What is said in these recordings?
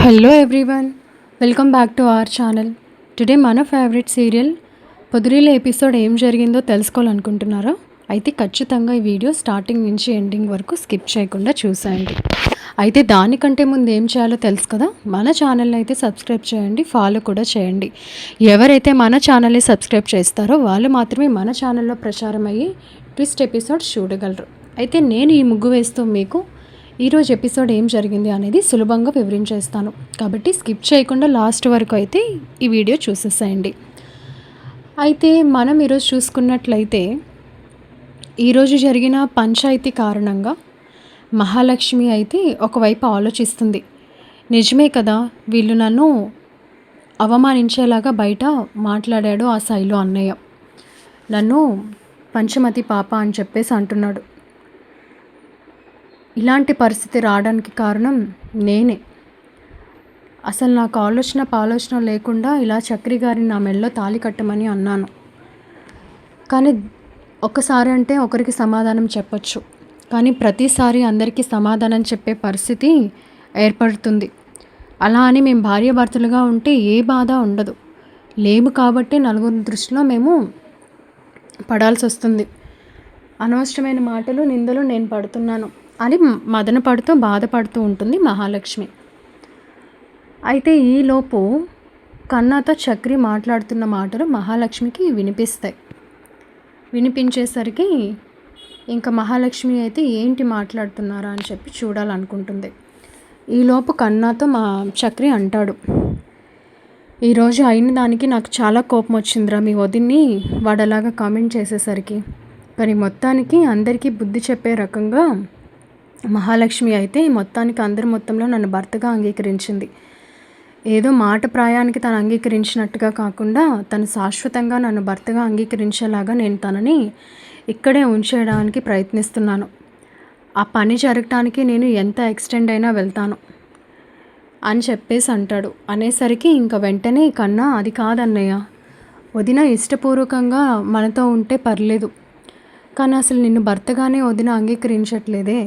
Hello everyone, welcome back to our channel. Today మన favourite serial పొదిరిలో episode ఏం జరిగిందో తెలుసుకోవాలనుకుంటున్నారా? అయితే ఖచ్చితంగా ఈ వీడియో స్టార్టింగ్ నుంచి ఎండింగ్ వరకు స్కిప్ చేయకుండా చూసేయండి. అయితే దానికంటే ముందు ఏం చేయాలో తెలుసు కదా, మన ఛానల్ని అయితే సబ్స్క్రైబ్ చేయండి, ఫాలో కూడా చేయండి. ఎవరైతే మన ఛానల్ని సబ్స్క్రైబ్ చేస్తారో వాళ్ళు మాత్రమే మన ఛానల్లో ప్రచారం అయ్యి ట్విస్ట్ ఎపిసోడ్ చూడగలరు. అయితే నేను ఈ ముగ్గు వేస్తూ మీకు ఈరోజు ఎపిసోడ్ ఏం జరిగింది అనేది సులభంగా వివరించేస్తాను, కాబట్టి స్కిప్ చేయకుండా లాస్ట్ వరకు అయితే ఈ వీడియో చూసేసేయండి. అయితే మనం ఈరోజు చూసుకున్నట్లయితే ఈరోజు జరిగిన పంచాయతీ కారణంగా మహాలక్ష్మి అయితే ఒకవైపు ఆలోచిస్తుంది. నిజమే కదా, వీళ్ళు నన్ను అవమానించేలాగా బయట మాట్లాడాడు ఆ శైలు అన్నయ్య, నన్ను పంచమతి పాప అని చెప్పేసి అంటున్నాడు. ఇలాంటి పరిస్థితి రావడానికి కారణం నేనే. అసలు నాకు ఆలోచన లేకుండా ఇలా చక్రి గారిని నా మెడలో తాళి కట్టమని అన్నాను. కానీ ఒకసారి అంటే ఒకరికి సమాధానం చెప్పచ్చు, కానీ ప్రతిసారి అందరికీ సమాధానం చెప్పే పరిస్థితి ఏర్పడుతుంది. అలా అని మేము భార్యాభర్తలుగా ఉంటే ఏ బాధ ఉండదు. లేము కాబట్టి నలుగురి దృష్టిలో మేము పడాల్సి వస్తుంది. అనవసరమైన మాటలు నిందలు నేను పడుతున్నాను అని మదన పడుతూ బాధపడుతూ ఉంటుంది మహాలక్ష్మి. అయితే ఈలోపు కన్నాతో చక్రి మాట్లాడుతున్న మాటలు మహాలక్ష్మికి వినిపిస్తాయి. వినిపించేసరికి ఇంకా మహాలక్ష్మి అయితే ఏంటి మాట్లాడుతున్నారా అని చెప్పి చూడాలనుకుంటుంది. ఈలోపు కన్నాతో చక్రి అంటాడు, ఈరోజు అయిన దానికి నాకు చాలా కోపం వచ్చిందిరా, మీ వదిన్ని వాడలాగా కామెంట్ చేసేసరికి. కానీ మొత్తానికి అందరికీ బుద్ధి చెప్పే రకంగా మహాలక్ష్మి అయితే మొత్తానికి అందరి మొత్తంలో నన్ను భర్తగా అంగీకరించింది. ఏదో మాట ప్రాయానికి తను అంగీకరించినట్టుగా కాకుండా తను శాశ్వతంగా నన్ను భర్తగా అంగీకరించేలాగా నేను తనని ఇక్కడే ఉంచేయడానికి ప్రయత్నిస్తున్నాను. ఆ పని జరగటానికి నేను ఎంత ఎక్స్టెండ్ అయినా వెళ్తాను అని చెప్పేసి అంటాడు. అనేసరికి ఇంకా వెంటనే కన్నా, అది కాదన్నయ్య, వదిన ఇష్టపూర్వకంగా మనతో ఉంటే పర్లేదు, కానీ అసలు నిన్ను భర్తగానే వదిన అంగీకరించట్లేదే.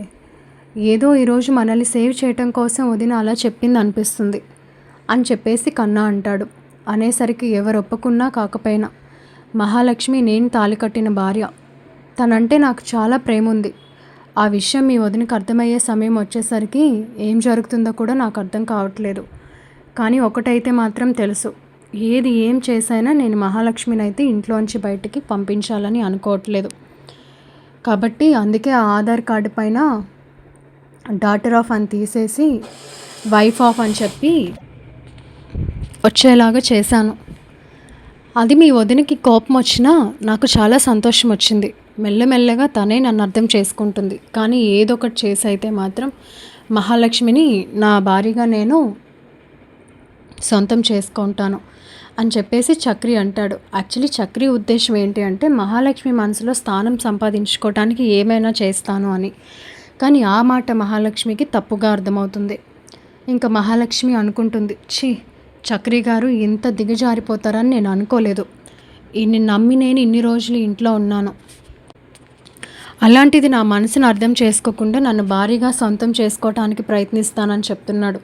ఏదో ఈరోజు మనల్ని సేవ్ చేయటం కోసం వదిన అలా చెప్పింది అనిపిస్తుంది అని చెప్పేసి కన్నా అంటాడు. అనేసరికి ఎవరు ఒప్పుకున్నా కాకపోయినా మహాలక్ష్మి నేను తాళి కట్టిన భార్య, తనంటే నాకు చాలా ప్రేమ ఉంది. ఆ విషయం మీ వదినకి అర్థమయ్యే సమయం వచ్చేసరికి ఏం జరుగుతుందో కూడా నాకు అర్థం కావట్లేదు. కానీ ఒకటైతే మాత్రం తెలుసు, ఏది ఏం చేసైనా నేను మహాలక్ష్మిని అయితే ఇంట్లోంచి బయటికి పంపించాలని అనుకోవట్లేదు. కాబట్టి అందుకే ఆ ఆధార్ కార్డు పైన డాటర్ ఆఫ్ అని తీసేసి వైఫ్ ఆఫ్ అని చెప్పి వచ్చేలాగా చేశాను. అది మీ వదినకి కోపం వచ్చినా నాకు చాలా సంతోషం వచ్చింది. మెల్లమెల్లగా తనే నన్ను అర్థం చేసుకుంటుంది. కానీ ఏదో ఒకటి చేసి అయితే మాత్రం మహాలక్ష్మిని నా భార్యగా నేను సొంతం చేసుకుంటాను అని చెప్పేసి చక్రి అంటాడు. యాక్చువల్లీ చక్రి ఉద్దేశం ఏంటి అంటే మహాలక్ష్మి మనసులో స్థానం సంపాదించుకోవడానికి ఏమైనా చేస్తాను అని. కానీ ఆ మాట మహాలక్ష్మికి తప్పుగా అర్థమవుతుంది. ఇంకా మహాలక్ష్మి అనుకుంటుంది, చక్రి గారు ఇంత దిగజారిపోతారని నేను అనుకోలేదు. ఈయన్ని నమ్మి నేను ఇన్ని రోజులు ఇంట్లో ఉన్నాను, అలాంటిది నా మనసును అర్థం చేసుకోకుండా నన్ను భారీగా సొంతం చేసుకోవటానికి ప్రయత్నిస్తానని చెప్తున్నాడు.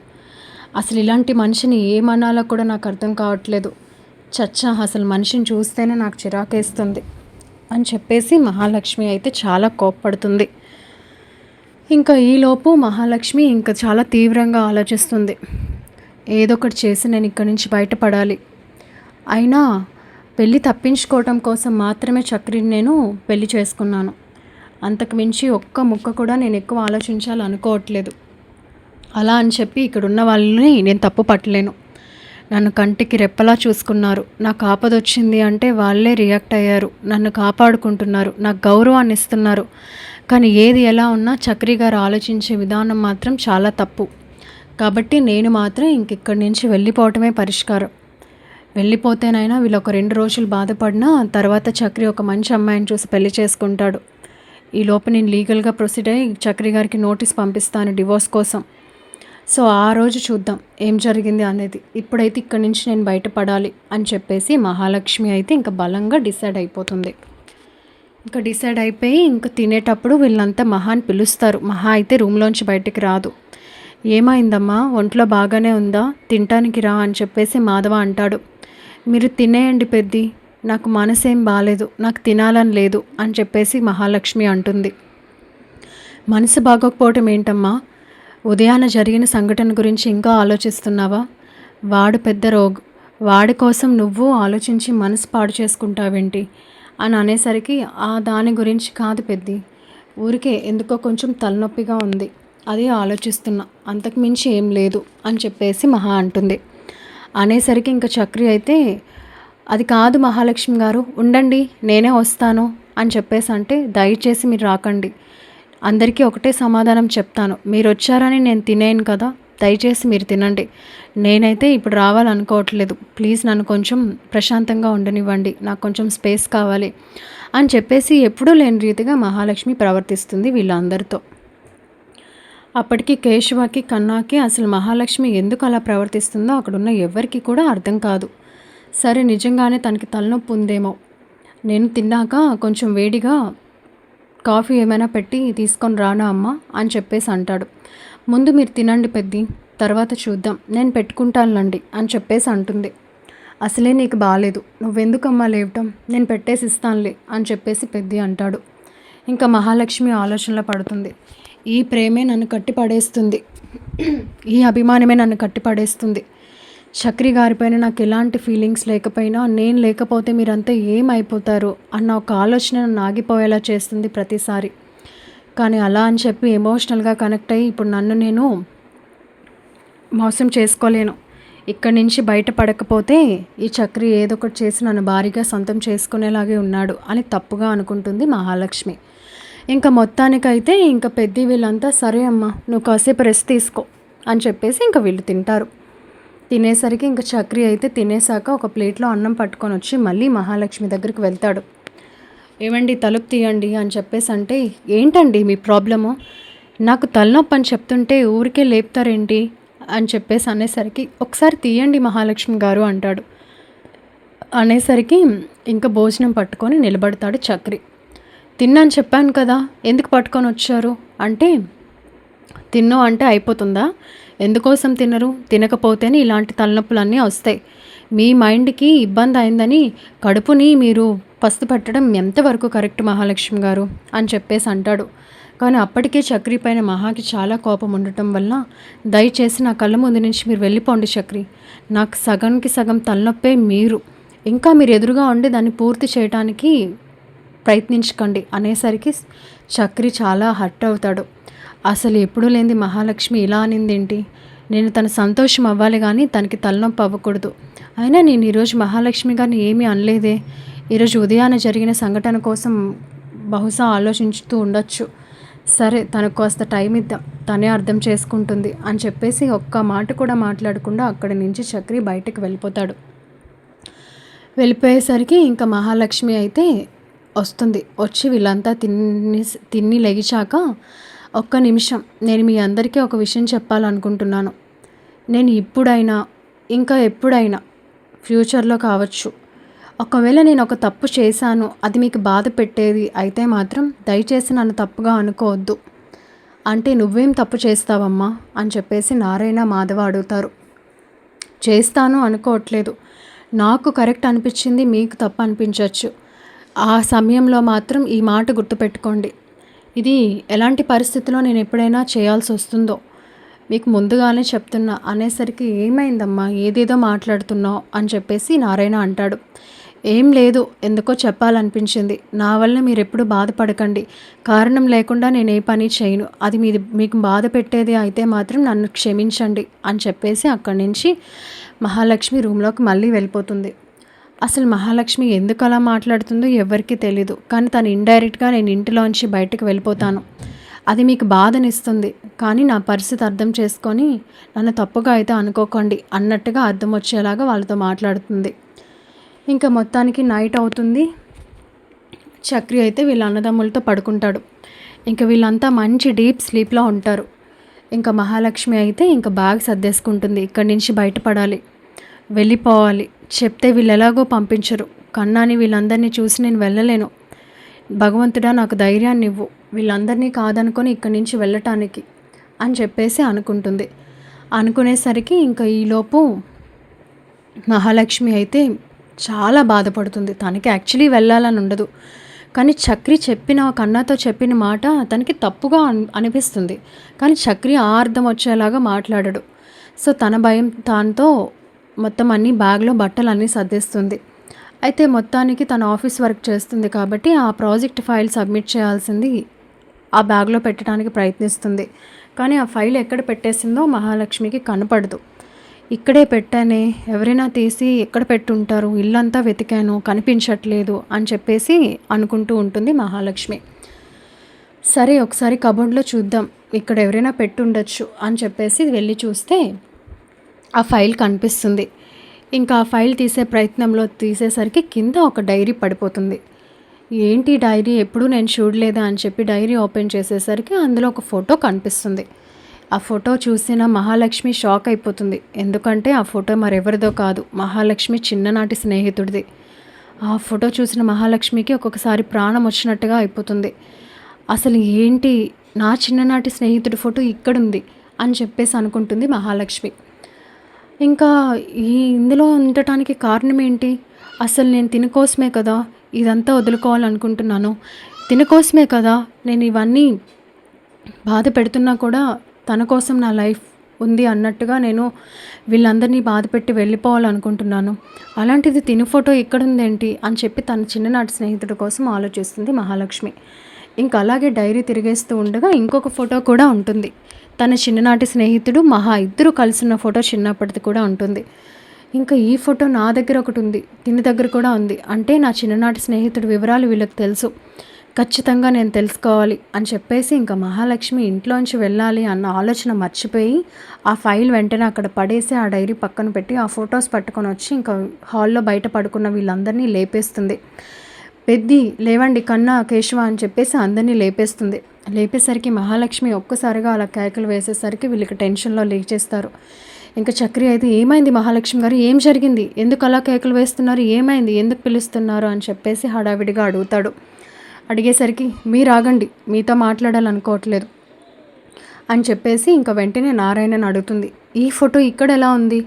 అసలు ఇలాంటి మనిషిని ఏమనాలో కూడా నాకు అర్థం కావట్లేదు. అసలు మనిషిని చూస్తేనే నాకు చిరాకేస్తుంది అని చెప్పేసి మహాలక్ష్మి అయితే చాలా కోప్పడుతుంది. ఇంకా ఈలోపు మహాలక్ష్మి ఇంకా చాలా తీవ్రంగా ఆలోచిస్తుంది. ఏదో ఒకటి చేసి నేను ఇక్కడి నుంచి బయటపడాలి. అయినా పెళ్ళి తప్పించుకోవటం కోసం మాత్రమే చక్రిని నేను పెళ్లి చేసుకున్నాను. అంతకు మించి ఒక్క ముక్క కూడా నేను ఎక్కువ ఆలోచించాలనుకోవట్లేదు. అలా అని చెప్పి ఇక్కడున్న వాళ్ళని నేను తప్పు పట్టలేను. నన్ను కంటికి రెప్పలా చూసుకున్నారు. నాకు ఆపదొచ్చింది అంటే వాళ్ళే రియాక్ట్ అయ్యారు, నన్ను కాపాడుకుంటున్నారు, నాకు గౌరవాన్ని ఇస్తున్నారు. కానీ ఏది ఎలా ఉన్నా చక్రి గారు ఆలోచించే విధానం మాత్రం చాలా తప్పు. కాబట్టి నేను మాత్రం ఇక్కడి నుంచి వెళ్ళిపోవటమే పరిష్కారం. వెళ్ళిపోతేనైనా వీళ్ళు ఒక 2 రోజులు బాధపడినా తర్వాత చక్రి ఒక మంచి అమ్మాయిని చూసి పెళ్లి చేసుకుంటాడు. ఈ లోపు నేను లీగల్గా ప్రొసీడ్ అయ్యి చక్రి గారికి నోటీస్ పంపిస్తాను డివోర్స్ కోసం. సో ఆ రోజు చూద్దాం ఏం జరిగింది అనేది. ఇప్పుడైతే ఇక్కడి నుంచి నేను బయటపడాలి అని చెప్పేసి మహాలక్ష్మి అయితే ఇంకా బలంగా డిసైడ్ అయిపోతుంది. ఇంకా డిసైడ్ అయిపోయి ఇంకా తినేటప్పుడు వీళ్ళంతా మహాని పిలుస్తారు. మహా అయితే రూమ్లోంచి బయటికి రాదు. ఏమైందమ్మా, ఒంట్లో బాగానే ఉందా, తినటానికి రా అని చెప్పేసి మాధవ అంటాడు. మీరు తినేయండి పెద్ది, నాకు మనసేం బాలేదు, నాకు తినాలని లేదు అని చెప్పేసి మహాలక్ష్మి అంటుంది. మనసు బాగోకపోవటం ఏంటమ్మా, ఉదయాన జరిగిన సంఘటన గురించి ఇంకా ఆలోచిస్తున్నావా? వాడు పెద్ద రోగ్, వాడి కోసం నువ్వు ఆలోచించి మనసు పాడు చేసుకుంటావేంటి అని అనేసరికి, ఆ దాని గురించి కాదు పెద్ది, ఊరికే ఎందుకో కొంచెం తలనొప్పిగా ఉంది, అదే ఆలోచిస్తున్నా, అంతకు మించి ఏం లేదు అని చెప్పేసి మహా అంటుంది. అనేసరికి ఇంకా చక్రి అయితే, అది కాదు మహాలక్ష్మి గారు, ఉండండి నేనే వస్తాను అని చెప్పేసి అంటే, దయచేసి మీరు రాకండి, అందరికీ ఒకటే సమాధానం చెప్తాను, మీరు వచ్చారని నేను తినేను కదా, దయచేసి మీరు తినండి, నేనైతే ఇప్పుడు రావాలనుకోవట్లేదు, ప్లీజ్ నన్ను కొంచెం ప్రశాంతంగా ఉండనివ్వండి, నాకు కొంచెం స్పేస్ కావాలి అని చెప్పేసి ఎప్పుడూ లేని రీతిగా మహాలక్ష్మి ప్రవర్తిస్తుంది వీళ్ళందరితో. అప్పటికి కేశవకి కన్నాకి అసలు మహాలక్ష్మి ఎందుకు అలా ప్రవర్తిస్తుందో అక్కడున్న ఎవరికి కూడా అర్థం కాదు. సరే, నిజంగానే తనకి తలనొప్పి ఉందేమో, నేను తిన్నాక కొంచెం వేడిగా కాఫీ ఏమైనా పెట్టి తీసుకొని రానా అమ్మ అని చెప్పేసి అంటాడు. ముందు మీరు తినండి పెద్ది, తర్వాత చూద్దాం, నేను పెట్టుకుంటానులండి అని చెప్పేసి అంటుంది. అసలే నీకు బాగాలేదు, నువ్వెందుకమ్మా లేవటం, నేను పెట్టేసి ఇస్తానులే అని చెప్పేసి పెద్ది అంటాడు. ఇంకా మహాలక్ష్మి ఆలోచనలో పడుతుంది. ఈ ప్రేమే నన్ను కట్టిపడేస్తుంది, ఈ అభిమానమే నన్ను కట్టిపడేస్తుంది, చక్రి గారిపైన నాకు ఎలాంటి ఫీలింగ్స్ లేకపోయినా నేను లేకపోతే మీరంతా ఏమైపోతారు అన్న ఒక ఆలోచన నన్ను ఆగిపోయేలా చేస్తుంది ప్రతిసారి. కానీ అలా అని చెప్పి ఎమోషనల్గా కనెక్ట్ అయ్యి ఇప్పుడు నన్ను నేను మోసం చేసుకోలేను, ఇక్కడి నుంచి బయటపడకపోతే ఈ చక్రి ఏదో ఒకటి చేసి నన్ను భారీగా సొంతం చేసుకునేలాగే ఉన్నాడు అని తప్పుగా అనుకుంటుంది మహాలక్ష్మి. ఇంకా మొత్తానికైతే ఇంకా పెద్ద వీళ్ళంతా సరే అమ్మా నువ్వు కాసేపు రెస్ట్ తీసుకో అని చెప్పేసి ఇంకా వీళ్ళు తింటారు. తినేసరికి ఇంకా చక్రి అయితే తినేసాక ఒక ప్లేట్లో అన్నం పట్టుకొని వచ్చి మళ్ళీ మహాలక్ష్మి దగ్గరికి వెళ్తాడు. ఏమండి తలుపు తీయండి అని చెప్పేసి అంటే, ఏంటండి మీ ప్రాబ్లము, నాకు తలనొప్పి అని చెప్తుంటే ఊరికే లేపుతారేంటి అని చెప్పేసి అనేసరికి, ఒకసారి తీయండి మహాలక్ష్మి గారు అంటాడు. అనేసరికి ఇంకా భోజనం పట్టుకొని నిలబడతాడు చక్రి. తిన్నాను చెప్పాను కదా, ఎందుకు పట్టుకొని వచ్చారు అంటే, తిన్నో అంటే అయిపోతుందా, ఎందుకోసం తినరు, తినకపోతేనే ఇలాంటి తలనొప్పులన్నీ వస్తాయి, మీ మైండ్కి ఇబ్బంది అయిందని కడుపుని మీరు పస్తు పెట్టడం ఎంతవరకు కరెక్ట్ మహాలక్ష్మి గారు అని చెప్పేసి అంటాడు. కానీ అప్పటికే చక్రి పైన మహాకి చాలా కోపం ఉండటం వల్ల, దయచేసి నా కళ్ళ ముందు నుంచి మీరు వెళ్ళిపోండి చక్రి, నాకు సగంకి సగం తలనొప్పే మీరు, ఇంకా మీరు ఎదురుగా ఉండి దాన్ని పూర్తి చేయడానికి ప్రయత్నించకండి అనేసరికి చక్రి చాలా హర్ట్ అవుతాడు. అసలు ఎప్పుడూ లేనిది మహాలక్ష్మి ఇలా అనిందేంటి, నేను తన సంతోషం అవ్వాలి కానీ తనకి తలనొప్పి అవ్వకూడదు, అయినా నేను ఈరోజు మహాలక్ష్మి గారిని ఏమీ అనలేదే, ఈరోజు ఉదయాన జరిగిన సంఘటన కోసం బహుశా ఆలోచించుతూ ఉండొచ్చు, సరే తనకు కాస్త టైం ఇద్దాం, తనే అర్థం చేసుకుంటుంది అని చెప్పేసి ఒక్క మాట కూడా మాట్లాడకుండా అక్కడి నుంచి చక్రి బయటకు వెళ్ళిపోతాడు. వెళ్ళిపోయేసరికి ఇంకా మహాలక్ష్మి అయితే వస్తుంది. వచ్చి వీళ్ళంతా తిని లెగిచాక, ఒక్క నిమిషం నేను మీ అందరికీ ఒక విషయం చెప్పాలనుకుంటున్నాను, నేను ఇప్పుడైనా ఇంకా ఎప్పుడైనా ఫ్యూచర్లో కావచ్చు, ఒకవేళ నేను ఒక తప్పు చేశాను అది మీకు బాధ పెట్టేది అయితే మాత్రం దయచేసి నన్ను తప్పుగా అనుకోవద్దు. అంటే నువ్వేం తప్పు చేస్తావమ్మా అని చెప్పేసి నారాయణ మాధవ అడుగుతారు. చేస్తాను అనుకోవట్లేదు, నాకు కరెక్ట్ అనిపించింది మీకు తప్పు అనిపించవచ్చు, ఆ సమయంలో మాత్రం ఈ మాట గుర్తుపెట్టుకోండి, ఇది ఎలాంటి పరిస్థితిలో నేను ఎప్పుడైనా చేయాల్సి వస్తుందో మీకు ముందుగానే చెప్తున్నా అనేసరికి, ఏమైందమ్మా ఏదేదో మాట్లాడుతున్నావు అని చెప్పేసి నారాయణ అంటాడు. ఏం లేదు, ఎందుకో చెప్పాలనిపించింది, నా వల్ల మీరు ఎప్పుడు బాధపడకండి, కారణం లేకుండా నేను ఏ పని చేయను, అది మీకు బాధ పెట్టేది అయితే మాత్రం నన్ను క్షమించండి అని చెప్పేసి అక్కడి నుంచి మహాలక్ష్మి రూమ్లోకి మళ్ళీ వెళ్ళిపోతుంది. అసలు మహాలక్ష్మి ఎందుకు అలా మాట్లాడుతుందో ఎవరికీ తెలీదు, కానీ తను ఇండైరెక్ట్గా నేను ఇంటిలోంచి బయటకు వెళ్ళిపోతాను, అది మీకు బాధనిస్తుంది, కానీ నా పరిస్థితి అర్థం చేసుకొని నన్ను తప్పుగా అయితే అనుకోకండి అన్నట్టుగా అర్థం వచ్చేలాగా వాళ్ళతో మాట్లాడుతుంది. ఇంకా మొత్తానికి నైట్ అవుతుంది. చక్రి అయితే వీళ్ళ అన్నదమ్ములతో పడుకుంటాడు. ఇంకా వీళ్ళంతా మంచి డీప్ స్లీప్లో ఉంటారు. ఇంకా మహాలక్ష్మి అయితే ఇంకా బ్యాగ్ సర్దేసుకుంటుంది, ఇక్కడి నుంచి బయటపడాలి, వెళ్ళిపోవాలి, చెప్తే వీళ్ళు ఎలాగో పంపించరు, కన్నాని వీళ్ళందరినీ చూసి నేను వెళ్ళలేను, భగవంతుడా నాకు ధైర్యాన్ని ఇవ్వు, వీళ్ళందరినీ కాదనుకొని ఇక్కడి నుంచి వెళ్ళటానికి అని చెప్పేసి అనుకుంటుంది. అనుకునేసరికి ఇంకా ఈలోపు మహాలక్ష్మి అయితే చాలా బాధపడుతుంది. తనకి యాక్చువల్లీ వెళ్ళాలని ఉండదు. కానీ చక్రి చెప్పిన కన్నాతో చెప్పిన మాట తనకి తప్పుగా అనిపిస్తుంది. కానీ చక్రి ఆ అర్థం వచ్చేలాగా మాట్లాడడు. సో తన భయం దాంతో మొత్తం అన్నీ బ్యాగ్లో బట్టలు అన్నీ సర్దేస్తుంది. అయితే మొత్తానికి తన ఆఫీస్ వర్క్ చేస్తుంది కాబట్టి ఆ ప్రాజెక్ట్ ఫైల్ సబ్మిట్ చేయాల్సింది ఆ బ్యాగ్లో పెట్టడానికి ప్రయత్నిస్తుంది. కానీ ఆ ఫైల్ ఎక్కడ పెట్టేసిందో మహాలక్ష్మికి కనపడదు. ఇక్కడే పెట్టానే, ఎవరైనా తీసి ఎక్కడ పెట్టుంటారు, ఇల్లంతా వెతికాను కనిపించట్లేదు అని చెప్పేసి అనుకుంటూ ఉంటుంది మహాలక్ష్మి. సరే ఒకసారి కబోర్డ్లో చూద్దాం, ఇక్కడ ఎవరైనా పెట్టుండొచ్చు అని చెప్పేసి వెళ్ళి చూస్తే ఆ ఫైల్ కనిపిస్తుంది. ఇంకా ఆ ఫైల్ తీసే ప్రయత్నంలో తీసేసరికి కింద ఒక డైరీ పడిపోతుంది. ఏంటి డైరీ, ఎప్పుడు నేను చూడలేదా అని చెప్పి డైరీ ఓపెన్ చేసేసరికి అందులో ఒక ఫోటో కనిపిస్తుంది. ఆ ఫోటో చూసిన మహాలక్ష్మి షాక్ అయిపోతుంది. ఎందుకంటే ఆ ఫోటో మరెవరిదో కాదు, మహాలక్ష్మి చిన్ననాటి స్నేహితుడిది. ఆ ఫోటో చూసిన మహాలక్ష్మికి ఒక్కొక్కసారి ప్రాణం వచ్చినట్టుగా అయిపోతుంది. అసలు ఏంటి, నా చిన్ననాటి స్నేహితుడి ఫోటో ఇక్కడుంది అని చెప్పేసి అనుకుంటుంది మహాలక్ష్మి. ఇంకా ఇందులో ఉండటానికి కారణం ఏంటి, అసలు నేను తినకోసమే కదా ఇదంతా వదులుకోవాలనుకుంటున్నాను, తినకోసమే కదా నేను ఇవన్నీ బాధ పెడుతున్నా కూడా తన కోసం నా లైఫ్ ఉంది అన్నట్టుగా నేను వీళ్ళందరినీ బాధ పెట్టి వెళ్ళిపోవాలనుకుంటున్నాను, అలాంటిది తిను ఫోటో ఇక్కడుందేంటి అని చెప్పి తన చిన్ననాటి స్నేహితుడి కోసం ఆలోచిస్తుంది మహాలక్ష్మి. ఇంకా అలాగే డైరీ తిరిగేస్తూ ఉండగా ఇంకొక ఫోటో కూడా ఉంటుంది. తన చిన్ననాటి స్నేహితుడు మహా ఇద్దరు కలిసిన ఫోటో చిన్నప్పటిది కూడా ఉంటుంది. ఇంకా ఈ ఫోటో నా దగ్గర ఒకటి ఉంది, తిని దగ్గర కూడా ఉంది, అంటే నా చిన్ననాటి స్నేహితుడి వివరాలు వీళ్ళకి తెలుసు, ఖచ్చితంగా నేను తెలుసుకోవాలి అని చెప్పేసి ఇంకా మహాలక్ష్మి ఇంట్లోంచి వెళ్ళాలి అన్న ఆలోచన మర్చిపోయి ఆ ఫైల్ వెంటనే అక్కడ పడేసి ఆ డైరీ పక్కన పెట్టి ఆ ఫొటోస్ పట్టుకొని వచ్చి ఇంకా హాల్లో బయట పడుకున్న వీళ్ళందరినీ లేపేస్తుంది. పెద్ది లేవండి కన్నా కేశవ అని చెప్పేసి అందరినీ లేపేస్తుంది. లేపేసరికి మహాలక్ష్మి ఒక్కసారిగా అలా కేకలు వేసేసరికి వీళ్ళకి టెన్షన్లో లేచేస్తారు. ఇంకా చక్రి అయితే ఏమైంది మహాలక్ష్మి గారు, ఏం జరిగింది, ఎందుకు అలా కేకలు వేస్తున్నారు, ఏమైంది, ఎందుకు పిలుస్తున్నారు అని చెప్పేసి హడావిడిగా అడుగుతాడు. అడిగేసరికి మీరు ఆగండి, మీతో మాట్లాడాలనుకోవట్లేదు అని చెప్పేసి ఇంకా వెంటనే నారాయణని అడుగుతుంది. ఈ ఫోటో ఇక్కడ ఎలా ఉంది,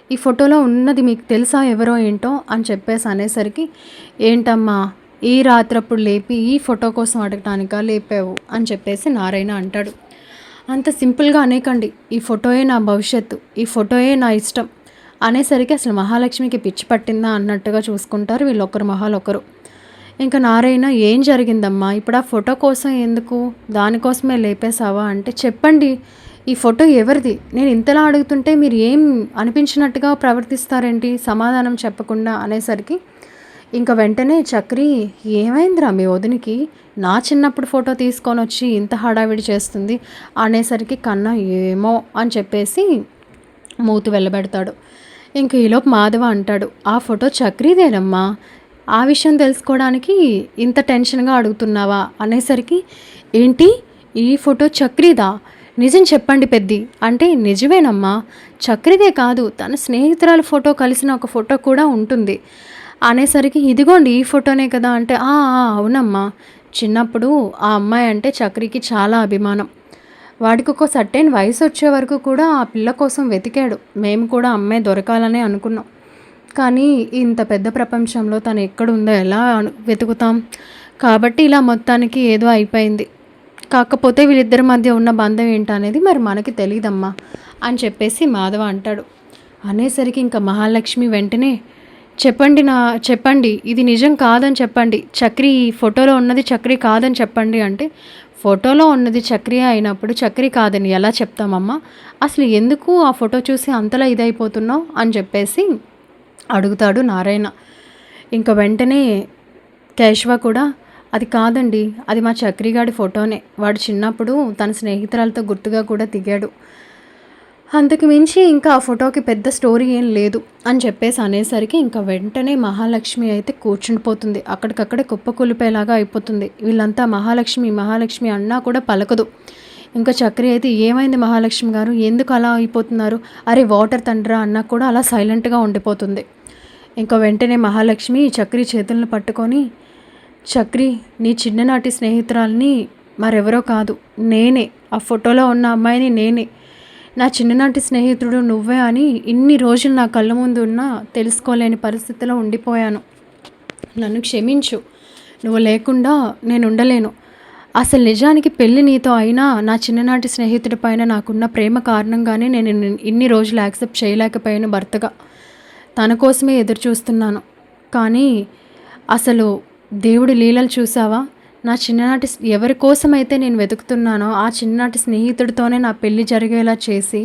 ఈ ఫోటోలో ఉన్నది మీకు తెలుసా ఎవరో ఏంటో అని చెప్పేసి అనేసరికి ఏంటమ్మా ఈ రాత్రప్పుడు లేపి ఈ ఫోటో కోసం అడగటానికా లేపావు అని చెప్పేసి నారాయణ అంటాడు. అంత సింపుల్గా అనేకండి, ఈ ఫోటోయే నా భవిష్యత్తు, ఈ ఫోటోయే నా ఇష్టం అనేసరికి అసలు మహాలక్ష్మికి పిచ్చి పట్టిందా అన్నట్టుగా చూసుకుంటారు వీళ్ళొకరు మొహాలొకరు. ఇంకా నారాయణ ఏం జరిగిందమ్మా, ఇప్పుడు ఆ ఫోటో కోసం ఎందుకు, దానికోసమే లేపేశావా అంటే చెప్పండి ఈ ఫోటో ఎవరిది, నేను ఇంతలా అడుగుతుంటే మీరు ఏం అనిపించినట్టుగా ప్రవర్తిస్తారేంటి సమాధానం చెప్పకుండా అనేసరికి ఇంకా వెంటనే చక్రి ఏమైందిరా మీ వదినికి, నా చిన్నప్పుడు ఫోటో తీసుకొని వచ్చి ఇంత హడావిడి చేస్తుంది అనేసరికి కన్నా ఏమో అని చెప్పేసి మూతి వెళ్ళబెడతాడు. ఇంక ఈలోపు మాధవ అంటాడు ఆ ఫోటో చక్రీదేనమ్మా, ఆ విషయం తెలుసుకోవడానికి ఇంత టెన్షన్గా అడుగుతున్నావా అనేసరికి ఏంటి ఈ ఫోటో చక్రీదా, నిజం చెప్పండి పెద్ది అంటే నిజమేనమ్మా, చక్రిదే కాదు తన స్నేహితురాల ఫోటో కలిసిన ఒక ఫోటో కూడా ఉంటుంది అనేసరికి ఇదిగోండి ఈ ఫోటోనే కదా అంటే అవునమ్మా, చిన్నప్పుడు ఆ అమ్మాయి అంటే చక్రికి చాలా అభిమానం, వాడికి ఒక సర్టెన్ వయసు వచ్చే వరకు కూడా ఆ పిల్ల కోసం వెతికాడు, మేము కూడా అమ్మాయి దొరకాలనే అనుకున్నాం, కానీ ఇంత పెద్ద ప్రపంచంలో తను ఎక్కడుందో ఎలా వెతుకుతాం, కాబట్టి ఇలా మొత్తానికి ఏదో అయిపోయింది, కాకపోతే వీళ్ళిద్దరి మధ్య ఉన్న బంధం ఏంటనేది మరి మనకి తెలియదమ్మా అని చెప్పేసి మాధవ అంటాడు. అనేసరికి ఇంకా మహాలక్ష్మి వెంటనే చెప్పండి ఇది నిజం కాదని చెప్పండి, చక్రి ఫోటోలో ఉన్నది చక్రి కాదని చెప్పండి అంటే ఫోటోలో ఉన్నది చక్రి అయినప్పుడు చక్రి కాదని ఎలా చెప్తామమ్మా, అసలు ఎందుకు ఆ ఫోటో చూసి అంతలా ఇదైపోతున్నావు అని చెప్పేసి అడుగుతాడు నారాయణ. ఇంకా వెంటనే కేశవ కూడా అది కాదండి, అది మా చక్రిగాడి ఫోటోనే, వాడు చిన్నప్పుడు తన స్నేహితురాలతో గుర్తుగా కూడా దిగాడు, అంతకు మించి ఇంకా ఆ ఫోటోకి పెద్ద స్టోరీ ఏం లేదు అని చెప్పేసి అనేసరికి ఇంకా వెంటనే మహాలక్ష్మి అయితే కూర్చుండిపోతుంది, అక్కడికక్కడే కుప్పకూలిపోయేలాగా అయిపోతుంది. వీళ్ళంతా మహాలక్ష్మి అన్నా కూడా పలకదు. ఇంకా చక్రి అయితే ఏమైంది మహాలక్ష్మి గారు, ఎందుకు అలా అయిపోతున్నారు, అరే వాటర్ తండ్రా అన్నా కూడా అలా సైలెంట్గా ఉండిపోతుంది. ఇంకా వెంటనే మహాలక్ష్మి చక్రి చేతులను పట్టుకొని చక్రి నీ చిన్ననాటి స్నేహితురాల్ని మరెవరో కాదు, నేనే. ఆ ఫోటోలో ఉన్న అమ్మాయిని నేనే. నా చిన్ననాటి స్నేహితుడు నువ్వే అని ఇన్ని రోజులు నా కళ్ళ ముందు ఉన్నా తెలుసుకోలేని పరిస్థితిలో ఉండిపోయాను. నన్ను క్షమించు. నువ్వు లేకుండా నేను ఉండలేను. అసలు నిజానికి పెళ్ళి నీతో అయినా నా చిన్ననాటి స్నేహితుడి పైన నాకున్న ప్రేమ కారణంగానే నేను ఇన్ని రోజులు యాక్సెప్ట్ చేయలేకపోయాను భర్తగా. తన కోసమే ఎదురు చూస్తున్నాను. కానీ అసలు దేవుడి లీలలు చూసావా? నా చిన్ననాటి ఎవరి కోసమైతే నేను వెతుకుతున్నానో ఆ చిన్ననాటి స్నేహితుడితోనే నా పెళ్ళి జరిగేలా చేసి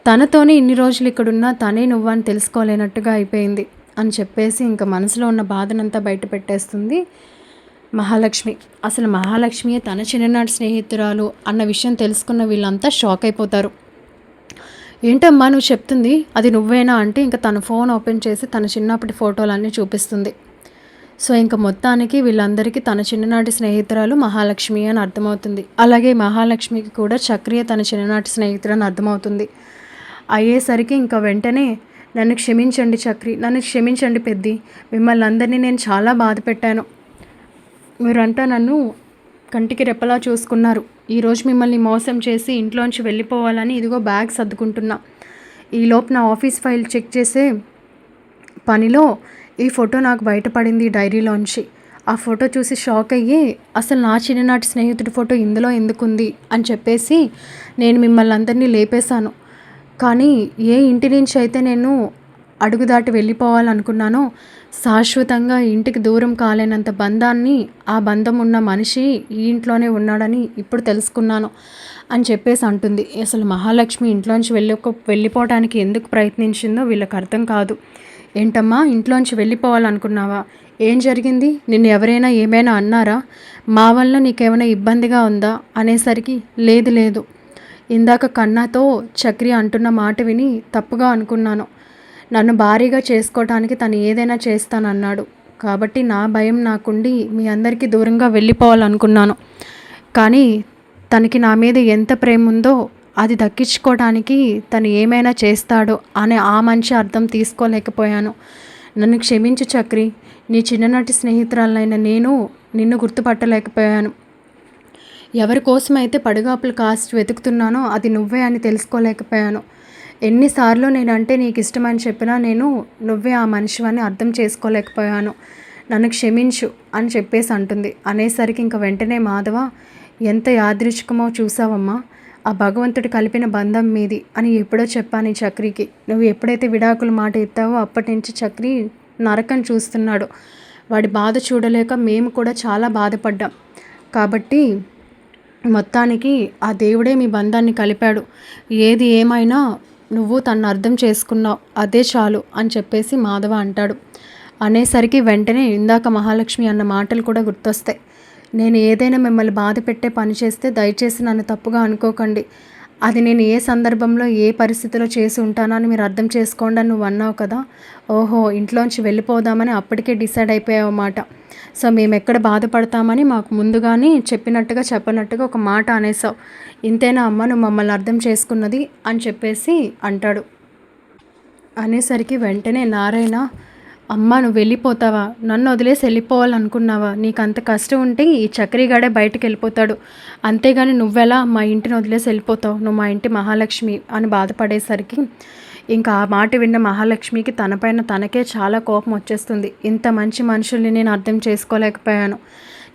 తనతోనే ఇన్ని రోజులు ఇక్కడున్నా తనే నువ్వని తెలుసుకోలేనట్టుగా అయిపోయింది అని చెప్పేసి ఇంకా మనసులో ఉన్న బాధనంతా బయట పెట్టేస్తుంది మహాలక్ష్మి. అసలు మహాలక్ష్మియే తన చిన్ననాటి స్నేహితురాలు అన్న విషయం తెలుసుకున్న వీళ్ళంతా షాక్ అయిపోతారు. ఏంటమ్మా నువ్వు చెప్తుంది, అది నువ్వేనా అంటే ఇంకా తన ఫోన్ ఓపెన్ చేసి తన చిన్నప్పటి ఫోటోలన్నీ చూపిస్తుంది. సో ఇంకా మొత్తానికి వీళ్ళందరికీ తన చిన్ననాటి స్నేహితురాలు మహాలక్ష్మి అని అర్థమవుతుంది. అలాగే మహాలక్ష్మికి కూడా చక్రియ తన చిన్ననాటి స్నేహితుడు అని అర్థమవుతుంది. అయ్యేసరికి ఇంకా వెంటనే నన్ను క్షమించండి చక్రి, నన్ను క్షమించండి పెద్ది, మిమ్మల్ని అందరినీ నేను చాలా బాధ పెట్టాను. మీరంతా నన్ను కంటికి రెప్పలా చూసుకున్నారు. ఈరోజు మిమ్మల్ని మోసం చేసి ఇంట్లోంచి వెళ్ళిపోవాలని ఇదిగో బ్యాగ్ సర్దుకుంటున్నా. ఈలోపు నా ఆఫీస్ ఫైల్ చెక్ చేసే పనిలో ఈ ఫోటో నాకు బయటపడింది డైరీలోంచి. ఆ ఫోటో చూసి షాక్ అయ్యి అసలు నా చిన్ననాటి స్నేహితుడి ఫోటో ఇందులో ఎందుకుంది అని చెప్పేసి నేను మిమ్మల్ని అందరినీ లేపేశాను. కానీ ఏ ఇంటి నుంచి అయితే నేను అడుగు దాటి వెళ్ళిపోవాలనుకున్నానో శాశ్వతంగా ఇంటికి దూరం కాలేనంత బంధాన్ని, ఆ బంధం ఉన్న మనిషి ఈ ఇంట్లోనే ఉన్నాడని ఇప్పుడు తెలుసుకున్నాను అని చెప్పేసి అంటుంది. అసలు మహాలక్ష్మి ఇంట్లోంచి వెళ్ళిపోవడానికి ఎందుకు ప్రయత్నించిందో వీళ్ళకి అర్థం కాదు. ఏంటమ్మా ఇంట్లోంచి వెళ్ళిపోవాలనుకున్నావా? ఏం జరిగింది? నిన్ను ఎవరైనా ఏమైనా అన్నారా? మా వల్ల నీకేమైనా ఇబ్బందిగా ఉందా అనేసరికి లేదు లేదు, ఇందాక కన్నాతో చక్రి అంటున్న మాట విని తప్పుగా అనుకున్నాను. నన్ను భారీగా చేసుకోవటానికి తను ఏదైనా చేస్తానన్నాడు. కాబట్టి నా భయం నాకుండి మీ అందరికీ దూరంగా వెళ్ళిపోవాలనుకున్నాను. కానీ తనకి నా మీద ఎంత ప్రేమ ఉందో అది దక్కించుకోవడానికి తను ఏమైనా చేస్తాడో అనే ఆ మంచి అర్థం తీసుకోలేకపోయాను. నన్ను క్షమించు చక్రి, నీ చిన్ననాటి స్నేహితురాలైన నేను నిన్ను గుర్తుపట్టలేకపోయాను. ఎవరి కోసమైతే పడిగాపులు కాస్ట్ వెతుకుతున్నానో అది నువ్వే అని తెలుసుకోలేకపోయాను. ఎన్నిసార్లు నేనంటే నీకు ఇష్టమని చెప్పినా నువ్వే ఆ మనిషివని అర్థం చేసుకోలేకపోయాను. నన్ను క్షమించు అని చెప్పేసి అంటుంది. అనేసరికి ఇంక వెంటనే మాధవ, ఎంత యాదృచ్ఛికమో చూసావమ్మా, ఆ భగవంతుడు కలిపిన బంధం మీది అని ఎప్పుడో చెప్పాను చక్రికి. నువ్వు ఎప్పుడైతే విడాకుల మాట ఎత్తావో అప్పటి నుంచి చక్రి నరకం చూస్తున్నాడు. వాడి బాధ చూడలేక మేము కూడా చాలా బాధపడ్డాం. కాబట్టి మొత్తానికి ఆ దేవుడే మీ బంధాన్ని కలిపాడు. ఏది ఏమైనా నువ్వు తను అర్థం చేసుకున్నావు, అదే చాలు అని చెప్పేసి మాధవ అంటాడు. అనేసరికి వెంటనే ఇందాక మహాలక్ష్మి అన్న మాటలు కూడా గుర్తొస్తాయి. నేను ఏదైనా మిమ్మల్ని బాధ పెట్టే పని చేస్తే దయచేసి నన్ను తప్పుగా అనుకోకండి. అది నేను ఏ సందర్భంలో ఏ పరిస్థితిలో చేసి ఉంటానో అని మీరు అర్థం చేసుకోండి అని నువ్వు అన్నావు కదా. ఓహో, ఇంట్లోంచి వెళ్ళిపోదామని అప్పటికే డిసైడ్ అయిపోయావు అన్నమాట. సో మేము ఎక్కడ బాధపడతామని మాకు ముందుగానే చెప్పనట్టుగా ఒక మాట అనేసావు. ఇంతేనా అమ్మ నువ్వు మమ్మల్ని అర్థం చేసుకున్నది అని చెప్పేసి అంటాడు. అనేసరికి వెంటనే నారాయణ, అమ్మ నువ్వు వెళ్ళిపోతావా? నన్ను వదిలేసి వెళ్ళిపోవాలనుకున్నావా? నీకు అంత కష్టం ఉంటే ఈ చక్రిగాడే బయటకు వెళ్ళిపోతాడు, అంతేగాని నువ్వెలా మా ఇంటిని వదిలేసి వెళ్ళిపోతావు? నువ్వు మా ఇంటి మహాలక్ష్మి అని బాధపడేసరికి ఇంకా ఆ మాట విన్న మహాలక్ష్మికి తనపైన తనకే చాలా కోపం వచ్చేస్తుంది. ఇంత మంచి మనుషుల్ని నేను అర్థం చేసుకోలేకపోయాను.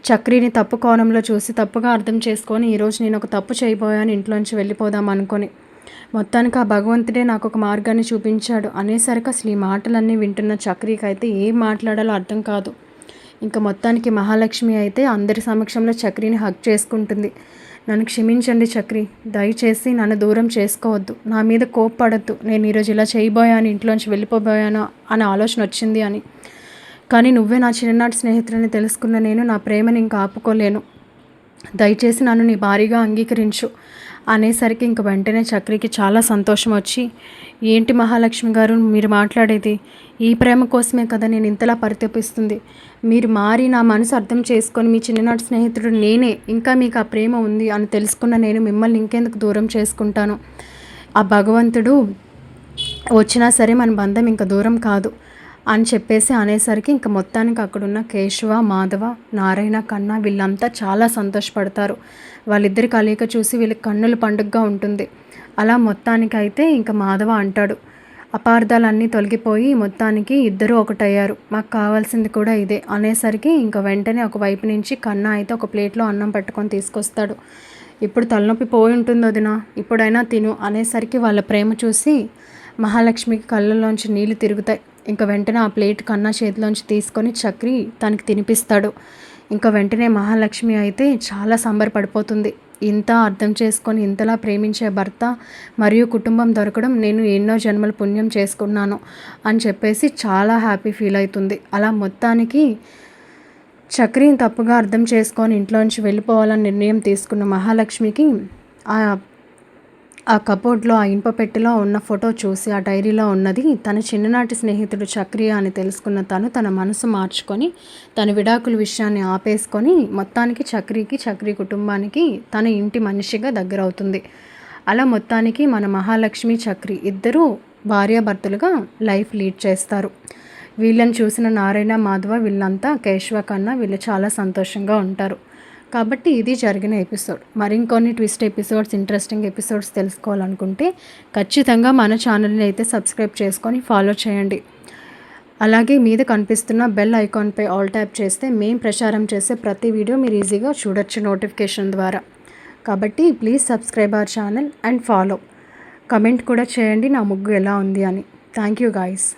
చక్రిని తప్పు కోణంలో చూసి తప్పుగా అర్థం చేసుకొని ఈరోజు నేను ఒక తప్పు చేయబోయాను ఇంట్లోంచి వెళ్ళిపోదాం అనుకొని. మొత్తానికి ఆ భగవంతుడే నాకు ఒక మార్గాన్ని చూపించాడు అనేసరికి అసలు ఈ మాటలన్నీ వింటున్న చక్రికి అయితే ఏం మాట్లాడాలో అర్థం కాదు. ఇంకా మొత్తానికి మహాలక్ష్మి అయితే అందరి సమక్షంలో చక్రిని హగ్ చేసుకుంటుంది. నన్ను క్షమించండి చక్రి, దయచేసి నన్ను దూరం చేసుకోవద్దు, నా మీద కోప్పడద్దు, నేను ఈరోజు ఇలా చేయబోయాను, ఇంట్లోంచి వెళ్ళిపోబోయాను అనే ఆలోచన వచ్చింది అని. కానీ నువ్వే నా చిన్ననాటి స్నేహితులని తెలుసుకున్న నేను నా ప్రేమని ఇంకా ఆపుకోలేను, దయచేసి నన్ను నీ భారీగా అంగీకరించు అనేసరికి ఇంక వెంటనే చక్రికి చాలా సంతోషం వచ్చి, ఏంటి మహాలక్ష్మి గారు మీరు మాట్లాడేది? ఈ ప్రేమ కోసమే కదా నేను ఇంతలా పరితపిస్తుంది. మీరు మారి నా మనసు అర్థం చేసుకొని మీ చిన్ననాటి స్నేహితుడు నేనే, ఇంకా మీకు ఆ ప్రేమ ఉంది అని తెలుసుకున్న నేను మిమ్మల్ని ఇంకెందుకు దూరం చేసుకుంటాను? ఆ భగవంతుడు వచ్చినా సరే మన బంధం ఇంకా దూరం కాదు. అని చెప్పేసి అనేసరికి ఇంక మొత్తానికి అక్కడున్న కేశవ, మాధవ, నారాయణ, కన్నా వీళ్ళంతా చాలా సంతోషపడతారు. వాళ్ళిద్దరి కలయిక చూసి వీళ్ళకి కన్నుల పండుగగా ఉంటుంది. అలా మొత్తానికైతే ఇంక మాధవ అంటాడు, అపార్థాలన్నీ తొలగిపోయి మొత్తానికి ఇద్దరూ ఒకటయ్యారు, మాకు కావాల్సింది కూడా ఇదే అనేసరికి ఇంక వెంటనే ఒక వైపు నుంచి కన్నా అయితే ఒక ప్లేట్లో అన్నం పట్టుకొని తీసుకొస్తాడు. ఇప్పుడు తలనొప్పి పోయి ఉంటుంది వదినా, ఇప్పుడైనా తిను అనేసరికి వాళ్ళ ప్రేమ చూసి మహాలక్ష్మికి కళ్ళల్లోంచి నీళ్లు తిరుగుతాయి. ఇంకా వెంటనే ఆ ప్లేట్ కన్నా చేతిలోంచి తీసుకొని చక్రి తనకి తినిపిస్తాడు. ఇంకా వెంటనే మహాలక్ష్మి అయితే చాలా సంబరపడిపోతుంది. ఇంత అర్థం చేసుకొని ఇంతలా ప్రేమించే భర్త మరియు కుటుంబం దొరకడం నేను ఎన్నో జన్మల పుణ్యం చేసుకున్నాను అని చెప్పేసి చాలా హ్యాపీ ఫీల్ అవుతుంది. అలా మొత్తానికి చక్రిని తప్పుగా అర్థం చేసుకొని ఇంట్లోంచి వెళ్ళిపోవాలని నిర్ణయం తీసుకున్న మహాలక్ష్మికి ఆ కబోర్డ్లో ఆ ఇనుప పెట్టెలో ఉన్న ఫోటో చూసి ఆ డైరీలో ఉన్నది తన చిన్ననాటి స్నేహితుడు చక్రియ అని తెలుసుకున్న తన మనసు మార్చుకొని తన విడాకుల విషయాన్ని ఆపేసుకొని మొత్తానికి చక్రి కుటుంబానికి తన ఇంటి మనిషిగా దగ్గరవుతుంది. అలా మొత్తానికి మన మహాలక్ష్మి చక్రి ఇద్దరూ భార్యాభర్తలుగా లైఫ్ లీడ్ చేస్తారు. వీళ్ళని చూసిన నారాయణ, మాధవ వీళ్ళంతా కేశవ, కన్నా వీళ్ళు చాలా సంతోషంగా ఉంటారు. కాబట్టి ఇది జరిగిన ఎపిసోడ్. మరికొన్ని ట్విస్ట్ ఎపిసోడ్స్, ఇంట్రెస్టింగ్ ఎపిసోడ్స్ తెలుసుకోవాలనుకుంటే ఖచ్చితంగా మన ఛానల్ని అయితే సబ్స్క్రైబ్ చేసుకొని ఫాలో చేయండి. అలాగే మీద కనిపిస్తున్న బెల్ ఐకాన్పై ఆల్ ట్యాప్ చేస్తే మేము ప్రచారం చేసే ప్రతి వీడియో మీరు ఈజీగా చూడొచ్చు నోటిఫికేషన్ ద్వారా. కాబట్టి please subscribe our channel and follow. Comment కూడా చేయండి నా ముగ్గు ఎలా ఉంది అని. Thank you guys.